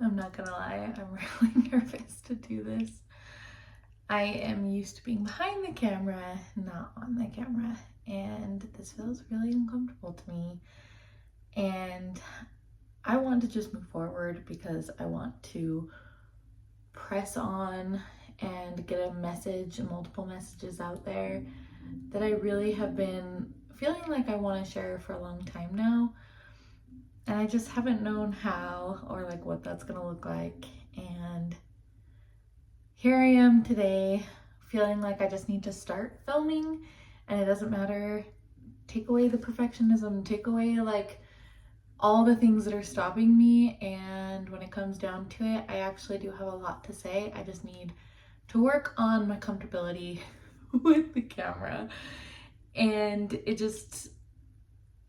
I'm not gonna lie, I'm really nervous to do this. I am used to being behind the camera, not on the camera, and this feels really uncomfortable to me. And I want to just move forward because I want to press on and get a message, multiple messages out there that I really have been feeling like I want to share for a long time now. And I just haven't known how or like what that's gonna look like. And here I am today, feeling like I just need to start filming, and it doesn't matter. Take away the perfectionism, take away like all the things that are stopping me. And when it comes down to it, I actually do have a lot to say. I just need to work on my comfortability with the camera. And it's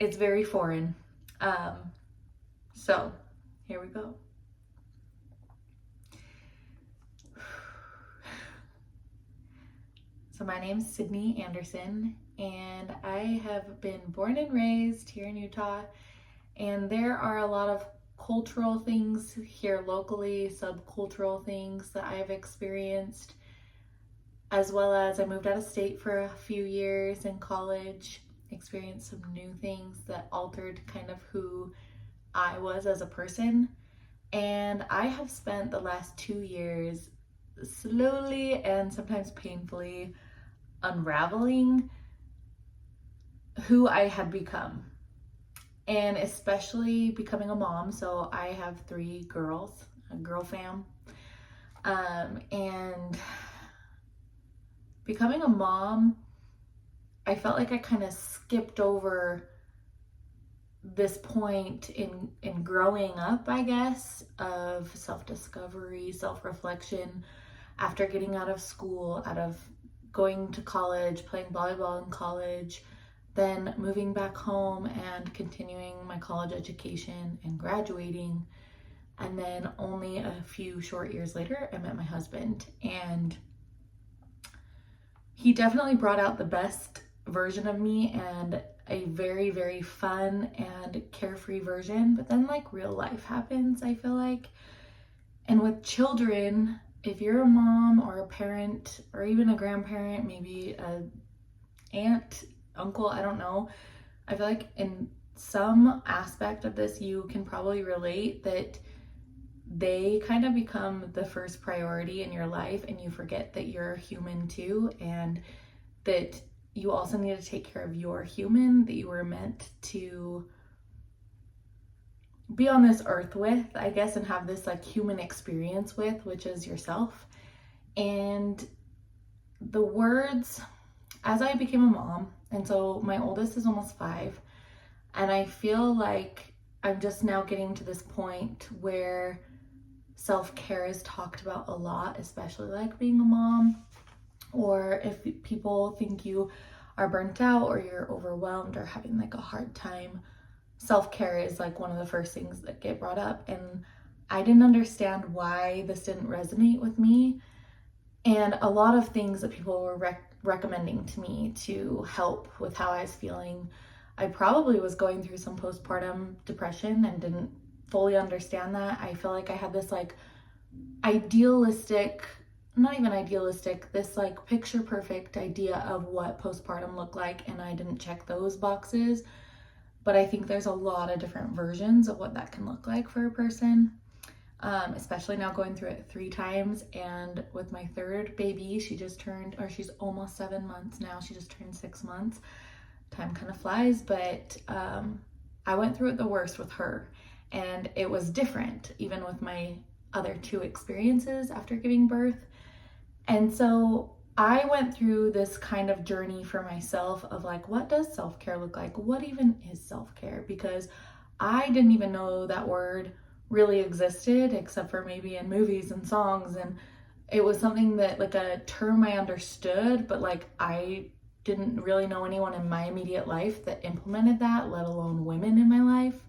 very foreign. So here we go. So my name's Sydney Anderson, and I have been born and raised here in Utah, and there are a lot of cultural things here locally, subcultural things that I've experienced, as well as I moved out of state for a few years in college, experienced some new things that altered kind of who I was as a person. And I have spent the last 2 years slowly and sometimes painfully unraveling who I had become, and especially becoming a mom. So I have 3 girls, a girl fam, and becoming a mom, I felt like I kind of skipped over this point in growing up, I guess, of self-discovery, self-reflection after getting out of school, out of going to college, playing volleyball in college, then moving back home and continuing my college education and graduating. And then only a few short years later, I met my husband, and he definitely brought out the best version of me and a very, very fun and carefree version. But then like real life happens, I feel like. And with children, if you're a mom or a parent or even a grandparent, maybe a aunt, uncle, I don't know, I feel like in some aspect of this you can probably relate that they kind of become the first priority in your life, and you forget that you're human too, and that you also need to take care of your human that you were meant to be on this earth with, I guess, and have this like human experience with, which is yourself. And the words, as I became a mom, and so my oldest is almost 5, and I feel like I'm just now getting to this point where self-care is talked about a lot, especially like being a mom, or if people think you are burnt out or you're overwhelmed or having like a hard time, self-care is like one of the first things that get brought up. And I didn't understand why this didn't resonate with me. And a lot of things that people were recommending to me to help with how I was feeling, I probably was going through some postpartum depression and didn't fully understand that. I feel like I had this like idealistic, not even idealistic, this like picture perfect idea of what postpartum looked like, and I didn't check those boxes. But I think there's a lot of different versions of what that can look like for a person, especially now going through it 3 times. And with my 3rd baby, she's almost 7 months now. She just turned 6 months. Time kind of flies, but I went through it the worst with her. And it was different, even with my other 2 experiences after giving birth. And so I went through this kind of journey for myself of like, what does self-care look like? What even is self-care? Because I didn't even know that word really existed, except for maybe in movies and songs. And it was something that like a term I understood, but like I didn't really know anyone in my immediate life that implemented that, let alone women in my life.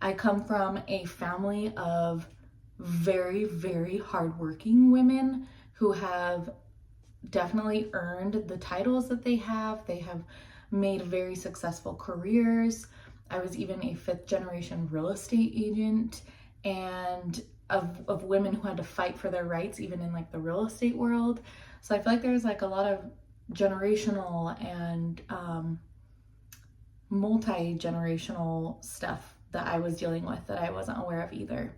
I come from a family of very, very hardworking women who have definitely earned the titles that they have. They have made very successful careers. I was even a 5th generation real estate agent, and of women who had to fight for their rights, even in like the real estate world. So I feel like there's like a lot of generational and multi-generational stuff that I was dealing with that I wasn't aware of either.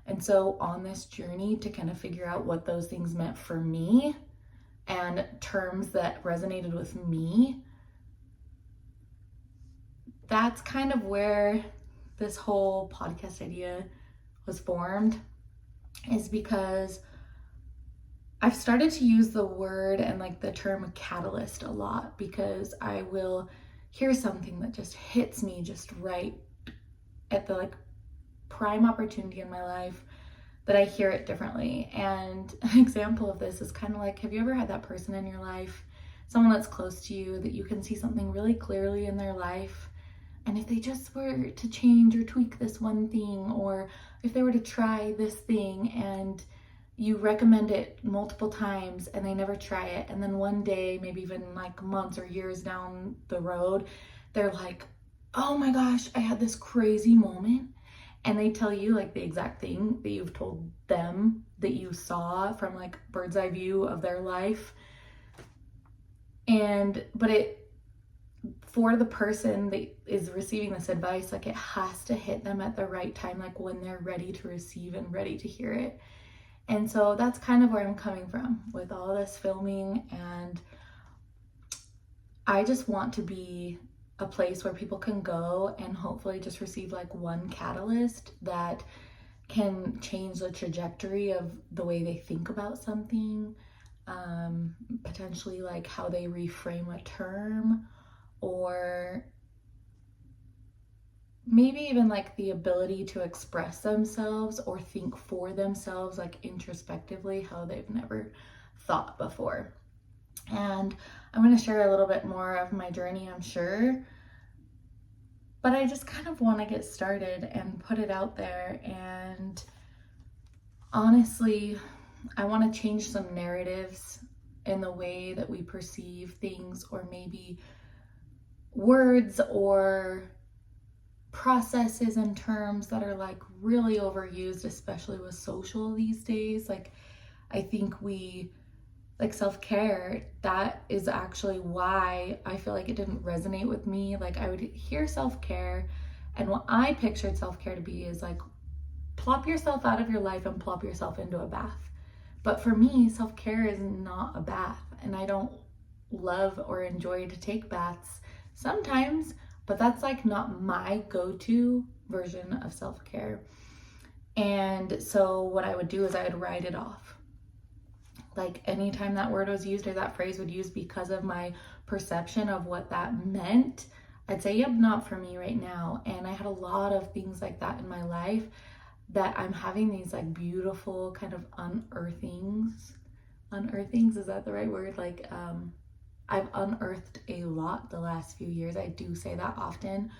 And so on this journey to kind of figure out what those things meant for me and terms that resonated with me, that's kind of where this whole podcast idea was formed, is because I've started to use the word and like the term catalyst a lot, because I will hear something that just hits me just right at the like prime opportunity in my life that I hear it differently. And an example of this is kind of like, have you ever had that person in your life, someone that's close to you, that you can see something really clearly in their life, and if they just were to change or tweak this one thing, or if they were to try this thing, and you recommend it multiple times and they never try it, and then one day, maybe even like months or years down the road, they're like, oh my gosh, I had this crazy moment, and they tell you like the exact thing that you've told them that you saw from like bird's eye view of their life. But it, for the person that is receiving this advice, like it has to hit them at the right time, like when they're ready to receive and ready to hear it. And so that's kind of where I'm coming from with all this filming. And I just want to be a place where people can go and hopefully just receive like one catalyst that can change the trajectory of the way they think about something, potentially like how they reframe a term, or maybe even like the ability to express themselves or think for themselves, like introspectively, how they've never thought before. And I'm going to share a little bit more of my journey, I'm sure, but I just kind of want to get started and put it out there. And honestly, I want to change some narratives in the way that we perceive things, or maybe words or processes and terms that are like really overused, especially with social these days. Like, I think we like self-care, that is actually why I feel like it didn't resonate with me. Like, I would hear self-care, and what I pictured self-care to be is like, plop yourself out of your life and plop yourself into a bath. But for me, self-care is not a bath, and I don't love or enjoy to take baths sometimes, but that's like not my go-to version of self-care. And so what I would do is I would write it off. Like, anytime that word was used or that phrase was used because of my perception of what that meant, I'd say, yep, not for me right now. And I had a lot of things like that in my life that I'm having these like beautiful kind of unearthings, is that the right word? Like, I've unearthed a lot the last few years. I do say that often,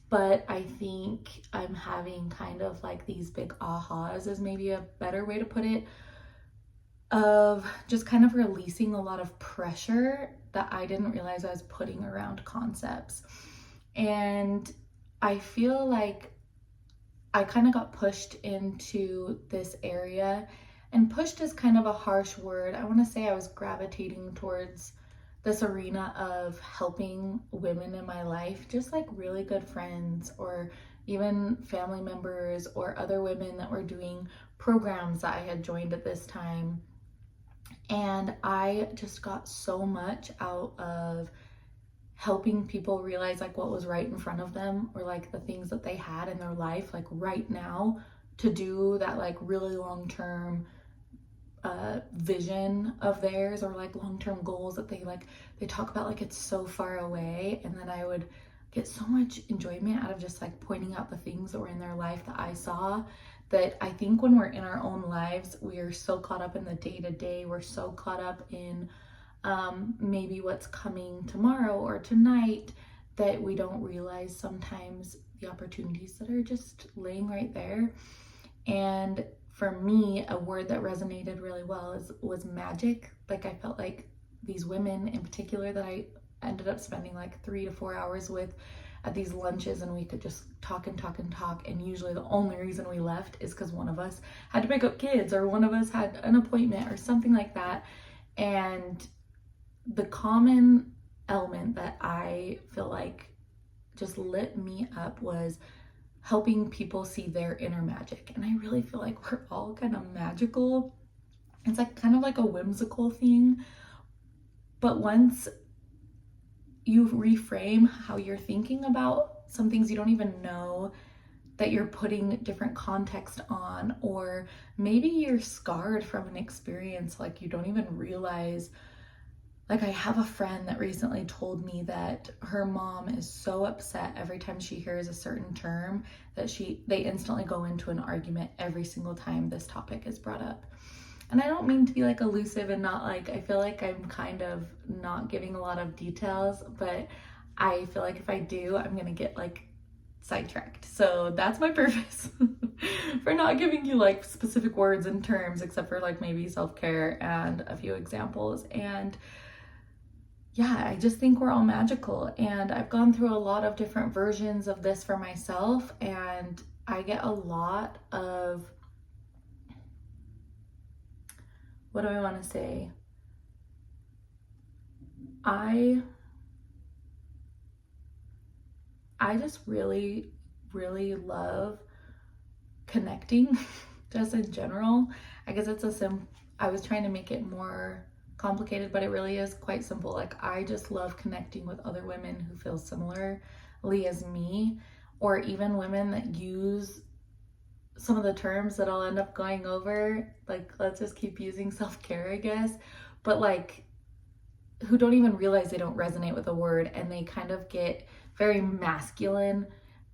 but I think I'm having kind of like these big ahas, is maybe a better way to put it, of just kind of releasing a lot of pressure that I didn't realize I was putting around concepts. And I feel like I kind of got pushed into this area, and pushed is kind of a harsh word. I want to say I was gravitating towards this arena of helping women in my life, just like really good friends or even family members or other women that were doing programs that I had joined at this time. And I just got so much out of helping people realize like what was right in front of them, or like the things that they had in their life like right now to do that like really long-term vision of theirs, or like long-term goals that they talk about like it's so far away. And then I would get so much enjoyment out of just like pointing out the things that were in their life that I saw. That I think when we're in our own lives, we are so caught up in the day-to-day, we're so caught up in maybe what's coming tomorrow or tonight, that we don't realize sometimes the opportunities that are just laying right there. And for me, a word that resonated really well was magic. Like, I felt like these women in particular that I ended up spending like 3 to 4 hours with at these lunches and we could just talk and talk and talk. And usually the only reason we left is because one of us had to pick up kids or one of us had an appointment or something like that. And the common element that I feel like just lit me up was helping people see their inner magic. And I really feel like we're all kind of magical. It's like kind of like a whimsical thing. But once you reframe how you're thinking about some things, you don't even know that you're putting different context on, or maybe you're scarred from an experience like you don't even realize. Like, I have a friend that recently told me that her mom is so upset every time she hears a certain term that they instantly go into an argument every single time this topic is brought up. And I don't mean to be like elusive and not like, I feel like I'm kind of not giving a lot of details, but I feel like if I do, I'm gonna get like sidetracked. So that's my purpose for not giving you like specific words and terms, except for like maybe self-care and a few examples. And yeah, I just think we're all magical. And I've gone through a lot of different versions of this for myself, and I get a lot of, what do I want to say? I just really, really love connecting just in general. I guess I was trying to make it more complicated, but it really is quite simple. Like, I just love connecting with other women who feel similarly as me, or even women that use some of the terms that I'll end up going over. Like, let's just keep using self-care, I guess, but like, who don't even realize they don't resonate with a word, and they kind of get very masculine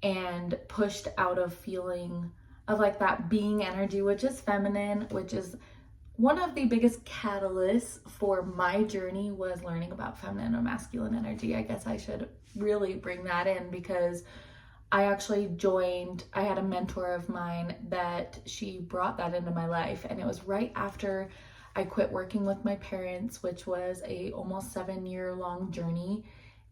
and pushed out of feeling of like that being energy, which is feminine, which is one of the biggest catalysts for my journey was learning about feminine and masculine energy. I guess I should really bring that in, because I had a mentor of mine that she brought that into my life. And it was right after I quit working with my parents, which was a almost 7-year-long journey.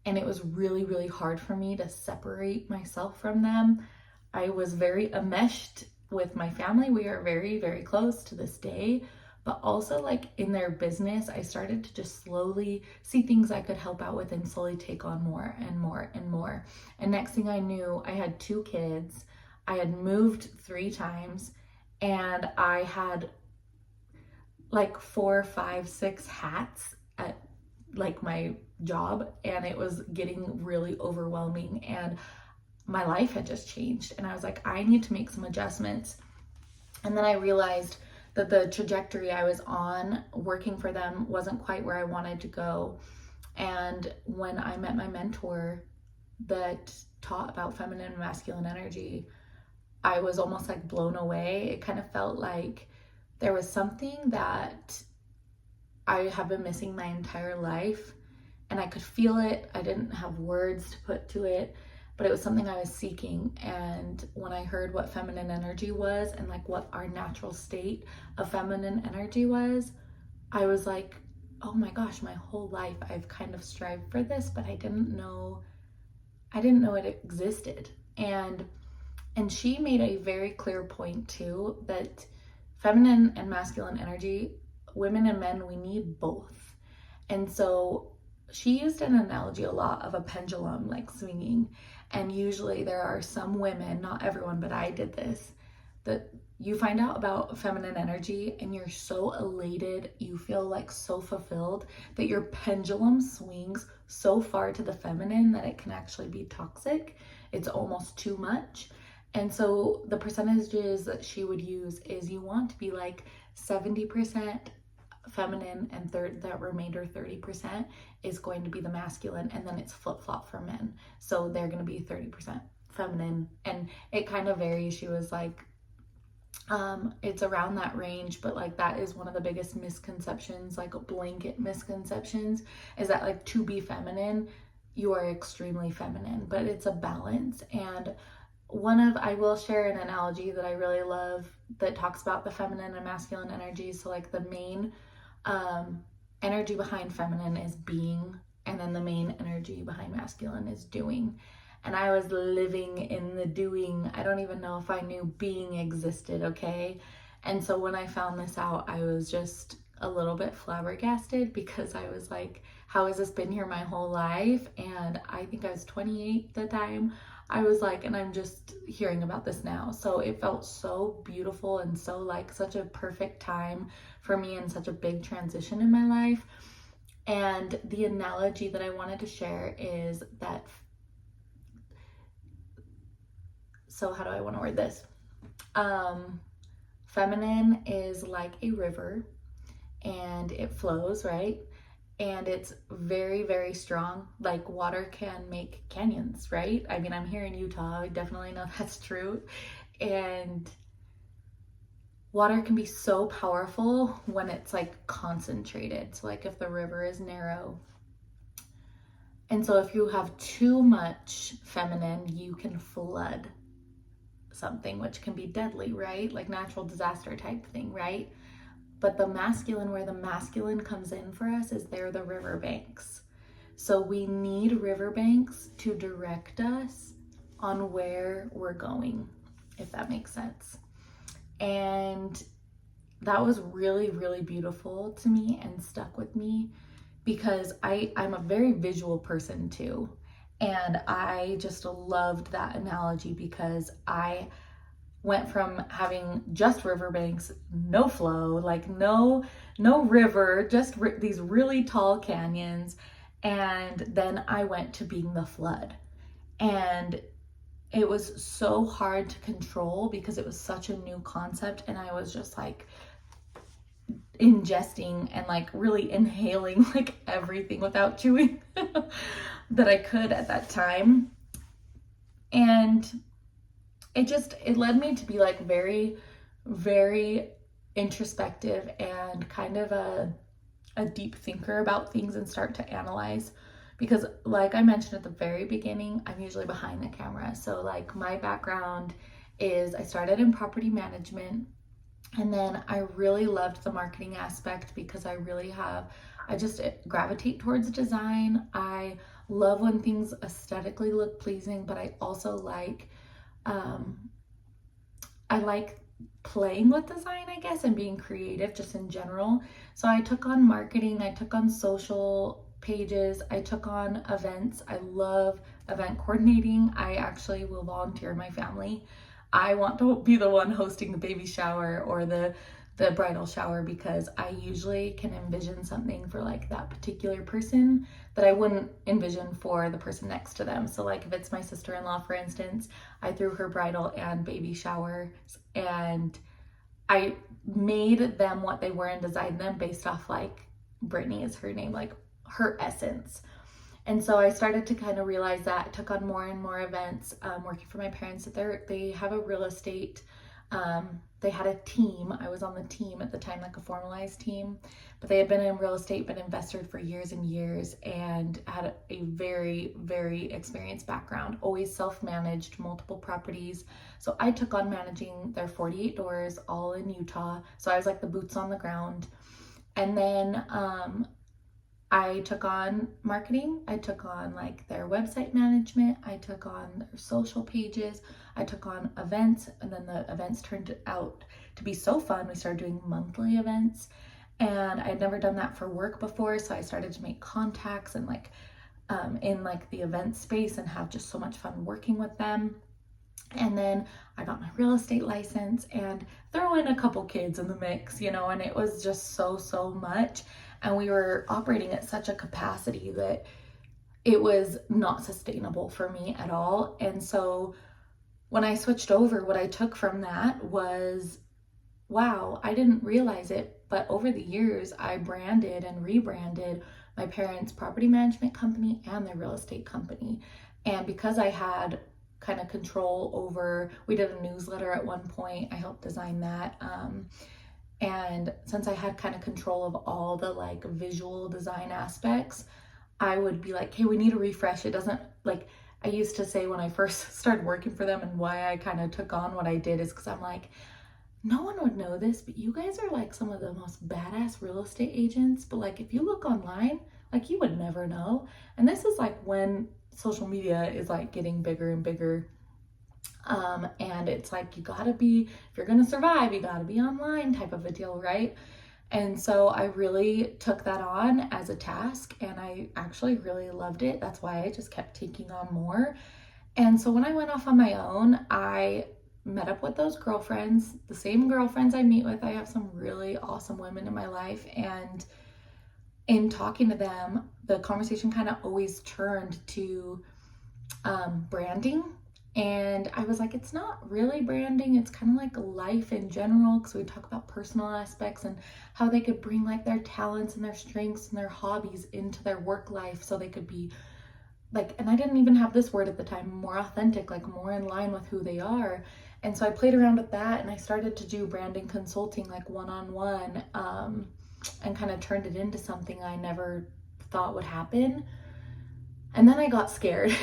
And it was really, really hard for me to separate myself from them. I was very enmeshed with my family. We are very, very close to this day. But also, like, in their business, I started to just slowly see things I could help out with and slowly take on more and more and more. And next thing I knew, I had 2 kids. I had moved 3 times, and I had like 4, 5, 6 hats at like my job, and it was getting really overwhelming, and my life had just changed. And I was like, I need to make some adjustments. And then I realized that the trajectory I was on working for them wasn't quite where I wanted to go. And when I met my mentor that taught about feminine and masculine energy, I was almost like blown away. It kind of felt like there was something that I have been missing my entire life, and I could feel it. I didn't have words to put to it, but it was something I was seeking. And when I heard what feminine energy was and like what our natural state of feminine energy was, I was like, oh my gosh, my whole life I've kind of strived for this, but I didn't know it existed. And she made a very clear point too, that feminine and masculine energy, women and men, we need both. And so she used an analogy a lot of a pendulum, like swinging. And usually there are some women, not everyone, but I did this, that you find out about feminine energy and you're so elated, you feel like so fulfilled, that your pendulum swings so far to the feminine that it can actually be toxic. It's almost too much. And so the percentages that she would use is you want to be like 70% feminine, and that remainder 30% is going to be the masculine, and then it's flip-flop for men. So they're going to be 30% feminine, and it kind of varies. She was like, it's around that range, but like that is one of the biggest misconceptions, like blanket misconceptions, is that like to be feminine, you are extremely feminine, but it's a balance. And I will share an analogy that I really love that talks about the feminine and masculine energy. So like the main energy behind feminine is being, and then the main energy behind masculine is doing. and I was living in the doing. I don't even know if I knew being existed, okay? And so when I found this out, I was just a little bit flabbergasted, because I was like, how has this been here my whole life? And I think I was 28 at the time. I was like, and I'm just hearing about this now. So it felt so beautiful and so like such a perfect time for me, and such a big transition in my life. And the analogy that I wanted to share is that, so how do I want to word this? Feminine is like a river, and it flows, right? And it's very, very strong. Like water can make canyons, right? I mean, I'm here in Utah. I definitely know that's true. And water can be so powerful when it's like concentrated. So like if the river is narrow. And so if you have too much feminine, you can flood something, which can be deadly, right? Like natural disaster type thing, right? But the masculine, where the masculine comes in for us, is they're the riverbanks. So we need riverbanks to direct us on where we're going, if that makes sense. And that was really, really beautiful to me and stuck with me, because I'm a very visual person too. And I just loved that analogy, because I went from having just riverbanks, no flow, like no river, just these really tall canyons. And then I went to being the flood. And it was so hard to control, because it was such a new concept. And I was just like ingesting and like really inhaling like everything without chewing that I could at that time. And it led me to be like very, very introspective and kind of a deep thinker about things, and start to analyze. Because like I mentioned at the very beginning, I'm usually behind the camera. So like my background is I started in property management, and then I really loved the marketing aspect, because I just gravitate towards design. I love when things aesthetically look pleasing, but I also like I like playing with design, I guess, and being creative just in general. So I took on marketing, I took on social pages, I took on events. I love event coordinating. I actually will volunteer my family. I want to be the one hosting the baby shower or the bridal shower, because I usually can envision something for like that particular person that I wouldn't envision for the person next to them. So like if it's my sister-in-law, for instance, I threw her bridal and baby showers, and I made them what they were and designed them based off, like, Brittany is her name, like her essence. And so I started to kind of realize that. I took on more and more events, working for my parents. They have a real estate, they had a team. I was on the team at the time, like a formalized team, but they had been in real estate, been invested for years and years, and had a very, very experienced background, always self-managed multiple properties. So I took on managing their 48 doors, all in Utah. So I was like the boots on the ground. And then I took on marketing. I took on like their website management. I took on their social pages. I took on events, and then the events turned out to be so fun. We started doing monthly events, and I had never done that for work before. So I started to make contacts and like in like the event space, and have just so much fun working with them. And then I got my real estate license, and throw in a couple kids in the mix, and it was just so much. And we were operating at such a capacity that it was not sustainable for me at all. And so when I switched over, what I took from that was, wow, I didn't realize it, but over the years, I branded and rebranded my parents' property management company and their real estate company. And because I had kind of control over, we did a newsletter at one point, I helped design that. And since I had kind of control of all the like visual design aspects, I would be like, hey, we need a refresh. It doesn't, like, I used to say when I first started working for them, and why I kind of took on what I did is because I'm like, no one would know this, but you guys are like some of the most badass real estate agents. But like, if you look online, like, you would never know. And this is like when social media is like getting bigger and bigger. And it's like, you gotta be, if you're gonna survive, you gotta be online type of a deal, right? And so I really took that on as a task, and I actually really loved it. That's why I just kept taking on more. And so when I went off on my own, I met up with those girlfriends, the same girlfriends I meet with. I have some really awesome women in my life, and in talking to them, the conversation kind of always turned to branding. And I was like, it's not really branding, it's kind of like life in general, because we talk about personal aspects and how they could bring like their talents and their strengths and their hobbies into their work life, so they could be like, and I didn't even have this word at the time, more authentic, like more in line with who they are. And so I played around with that, and I started to do branding consulting, like one-on-one, and kind of turned it into something I never thought would happen. And then I got scared.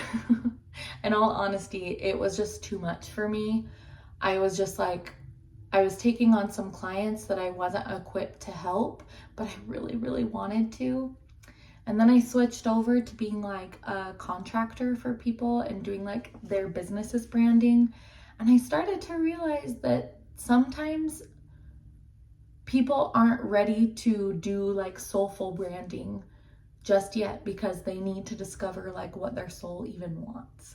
In all honesty, it was just too much for me. I was just like, I was taking on some clients that I wasn't equipped to help, but I really, really wanted to. And then I switched over to being like a contractor for people and doing like their business's branding. And I started to realize that sometimes people aren't ready to do like soulful branding just yet, because they need to discover like what their soul even wants.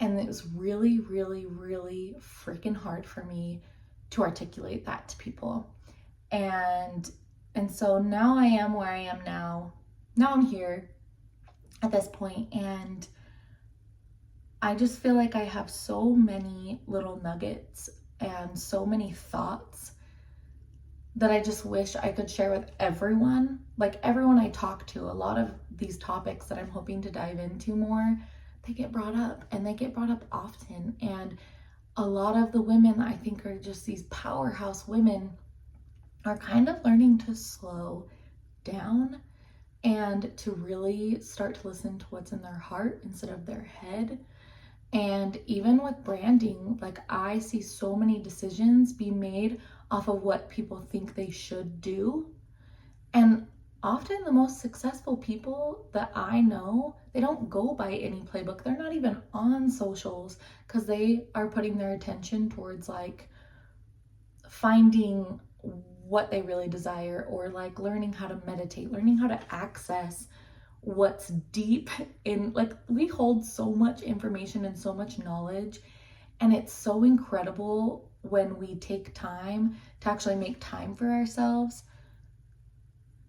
And it was really, really, really freaking hard for me to articulate that to people. And so now I am where I am now. Now I'm here at this point, and I just feel like I have so many little nuggets and so many thoughts that I just wish I could share with everyone. Like everyone I talk to, a lot of these topics that I'm hoping to dive into more, they get brought up, and they get brought up often. And a lot of the women I think are just these powerhouse women are kind of learning to slow down and to really start to listen to what's in their heart instead of their head. And even with branding, like I see so many decisions be made off of what people think they should do. And often the most successful people that I know, they don't go by any playbook. They're not even on socials, because they are putting their attention towards like finding what they really desire, or like learning how to meditate, learning how to access what's deep in, like, we hold so much information and so much knowledge, and it's so incredible when we take time to actually make time for ourselves,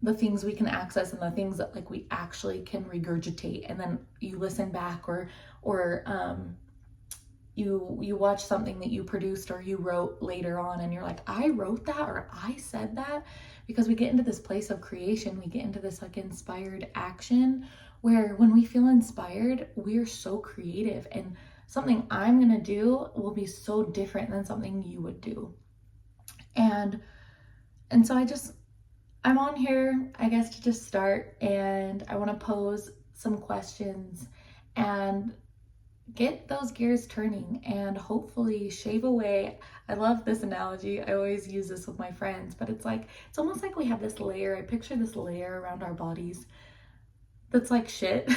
the things we can access and the things that like we actually can regurgitate. And then you listen back, or you watch something that you produced or you wrote later on, and you're like, I wrote that, or I said that. Because we get into this place of creation, we get into this like inspired action, where when we feel inspired, we're so creative, and something I'm gonna do will be so different than something you would do. And so I'm on here, I guess, to just start, and I want to pose some questions and get those gears turning, and hopefully shave away. I love this analogy. I always use this with my friends, but it's like, it's almost like we have this layer. I picture this layer around our bodies that's like shit.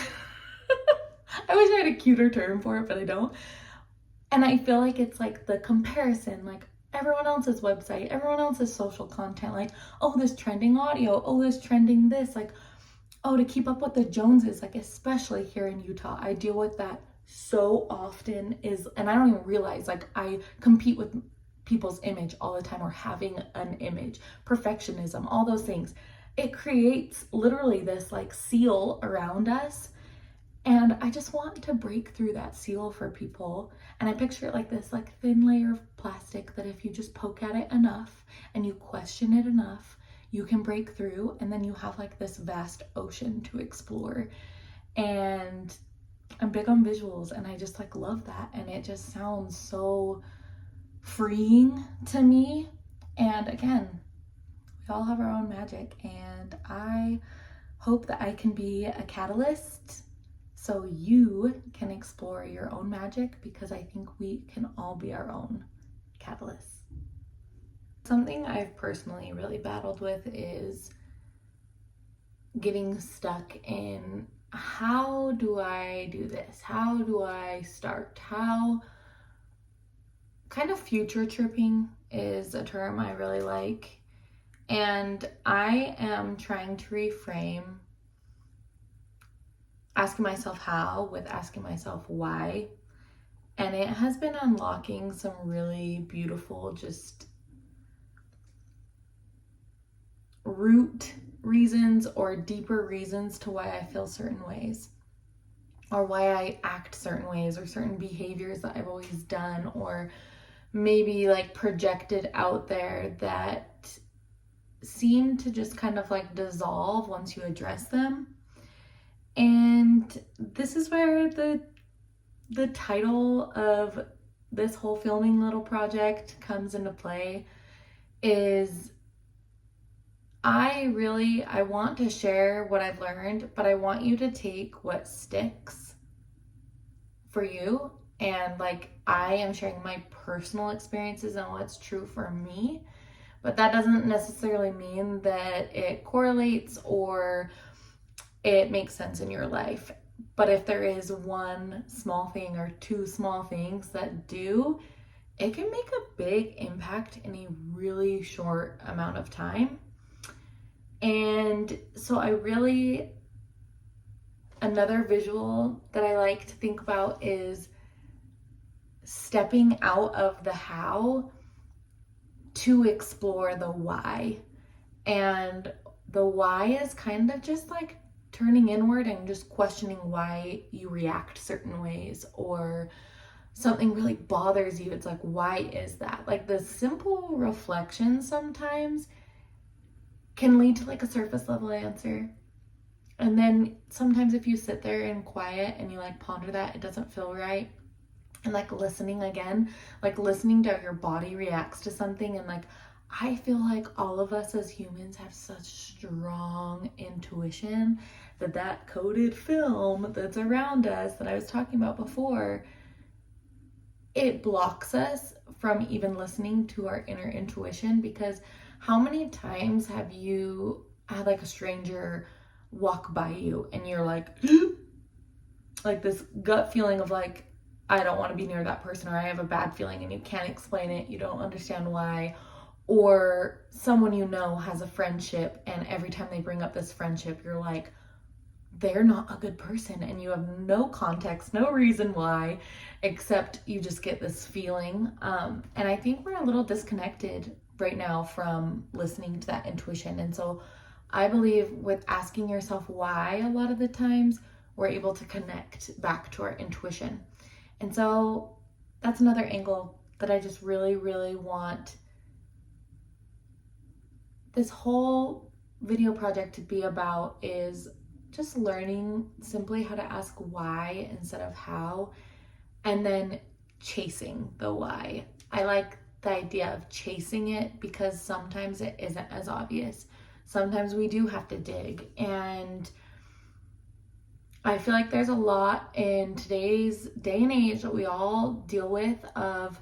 I wish I had a cuter term for it, but I don't. And I feel like it's like the comparison, like everyone else's website, everyone else's social content, like, oh, this trending audio, oh, this trending this, like, oh, to keep up with the Joneses, like, especially here in Utah, I deal with that so often, and I don't even realize, like, I compete with people's image all the time, or having an image, perfectionism, all those things. It creates literally this like seal around us. And I just want to break through that seal for people. And I picture it like this, like thin layer of plastic that if you just poke at it enough and you question it enough, you can break through, and then you have like this vast ocean to explore. And I'm big on visuals, and I just like love that. And it just sounds so freeing to me. And again, we all have our own magic, and I hope that I can be a catalyst so you can explore your own magic, because I think we can all be our own catalysts. Something I've personally really battled with is getting stuck in how do I do this? How do I start? How kind of future tripping is a term I really like. And I am trying to reframe asking myself how with asking myself why. And it has been unlocking some really beautiful, just root reasons or deeper reasons to why I feel certain ways, or why I act certain ways, or certain behaviors that I've always done, or maybe like projected out there that seem to just kind of like dissolve once you address them. And this is where the title of this whole filming little project comes into play. Is I want to share what I've learned, but I want you to take what sticks for you. And like, I am sharing my personal experiences and what's true for me, but that doesn't necessarily mean that it correlates or it makes sense in your life. But if there is one small thing or two small things that do, it can make a big impact in a really short amount of time. And so another visual that I like to think about is stepping out of the how to explore the why. And the why is kind of just like turning inward and just questioning why you react certain ways, or something really bothers you. It's like, why is that? Like, the simple reflection sometimes can lead to like a surface level answer. And then sometimes if you sit there in quiet and you like ponder that, it doesn't feel right. And like listening again, like listening to how your body reacts to something. And like, I feel like all of us as humans have such strong intuition that coded film that's around us that I was talking about before, it blocks us from even listening to our inner intuition. Because how many times have you had like a stranger walk by you and you're like, like this gut feeling of like, I don't want to be near that person, or I have a bad feeling, and you can't explain it, you don't understand why. Or someone you know has a friendship, and every time they bring up this friendship, you're like, they're not a good person, and you have no context, no reason why, except you just get this feeling. And I think we're a little disconnected right now from listening to that intuition. And so I believe with asking yourself why, a lot of the times we're able to connect back to our intuition. And so that's another angle that I just really, really want this whole video project to be about, is just learning simply how to ask why instead of how, and then chasing the why. I like the idea of chasing it because sometimes it isn't as obvious. Sometimes we do have to dig. And I feel like there's a lot in today's day and age that we all deal with of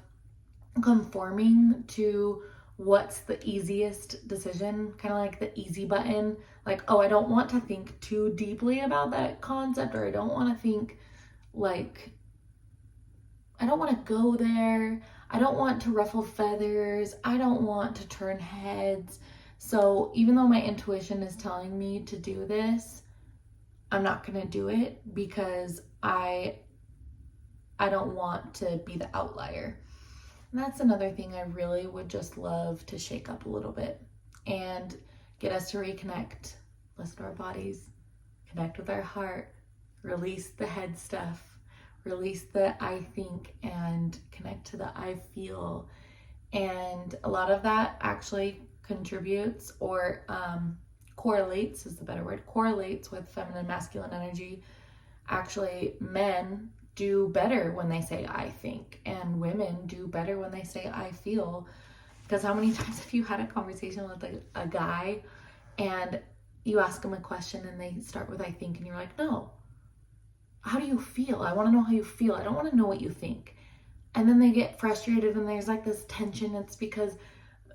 conforming to what's the easiest decision, kind of like the easy button. Like, oh, I don't want to think too deeply about that concept, or I don't want to think like, I don't want to go there. I don't want to ruffle feathers. I don't want to turn heads. So even though my intuition is telling me to do this, I'm not going to do it because I don't want to be the outlier. And that's another thing I really would just love to shake up a little bit and get us to reconnect, listen to our bodies, connect with our heart, release the head stuff, release the I think, and connect to the I feel. And a lot of that actually contributes, or correlates is the better word, correlates with feminine masculine energy. Actually, men do better when they say I think, and women do better when they say I feel. Because how many times have you had a conversation with a guy and you ask him a question and they start with I think, and you're like, no, how do you feel? I want to know how you feel. I don't want to know what you think. And then they get frustrated and there's like this tension. It's because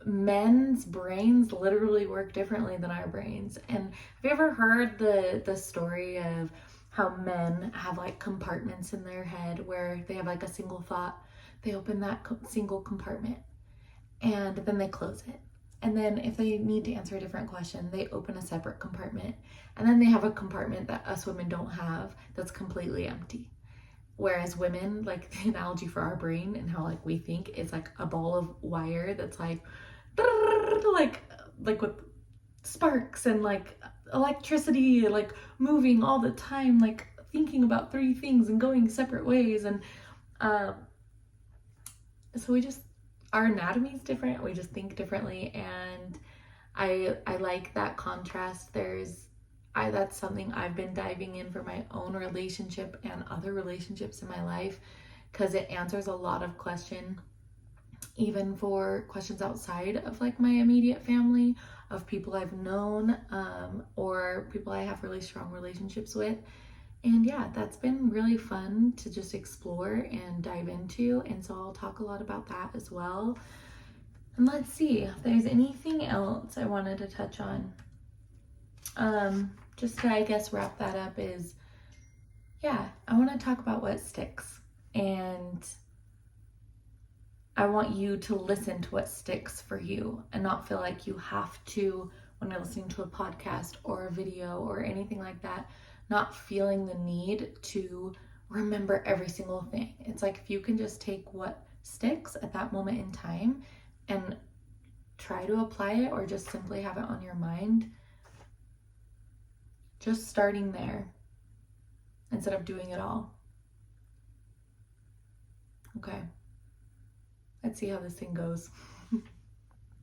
men's brains literally work differently than our brains. And have you ever heard the story of how men have like compartments in their head where they have like a single thought. They open that single compartment and then they close it. And then if they need to answer a different question, they open a separate compartment. And then they have a compartment that us women don't have that's completely empty. Whereas women, like the analogy for our brain and how like we think is like a ball of wire that's like with sparks and like electricity, like moving all the time, like thinking about three things and going separate ways. And so our anatomy is different. We just think differently. And I like that contrast. That's something I've been diving in for my own relationship and other relationships in my life, because it answers a lot of questions, even for questions outside of like my immediate family, of people I've known, or people I have really strong relationships with. And yeah, that's been really fun to just explore and dive into. And so I'll talk a lot about that as well. And let's see if there's anything else I wanted to touch on. Just to, I guess, wrap that up is, yeah, I want to talk about what sticks. And I want you to listen to what sticks for you and not feel like you have to, when you're listening to a podcast or a video or anything like that, not feeling the need to remember every single thing. It's like if you can just take what sticks at that moment in time and try to apply it, or just simply have it on your mind, just starting there instead of doing it all. Okay. Let's see how this thing goes.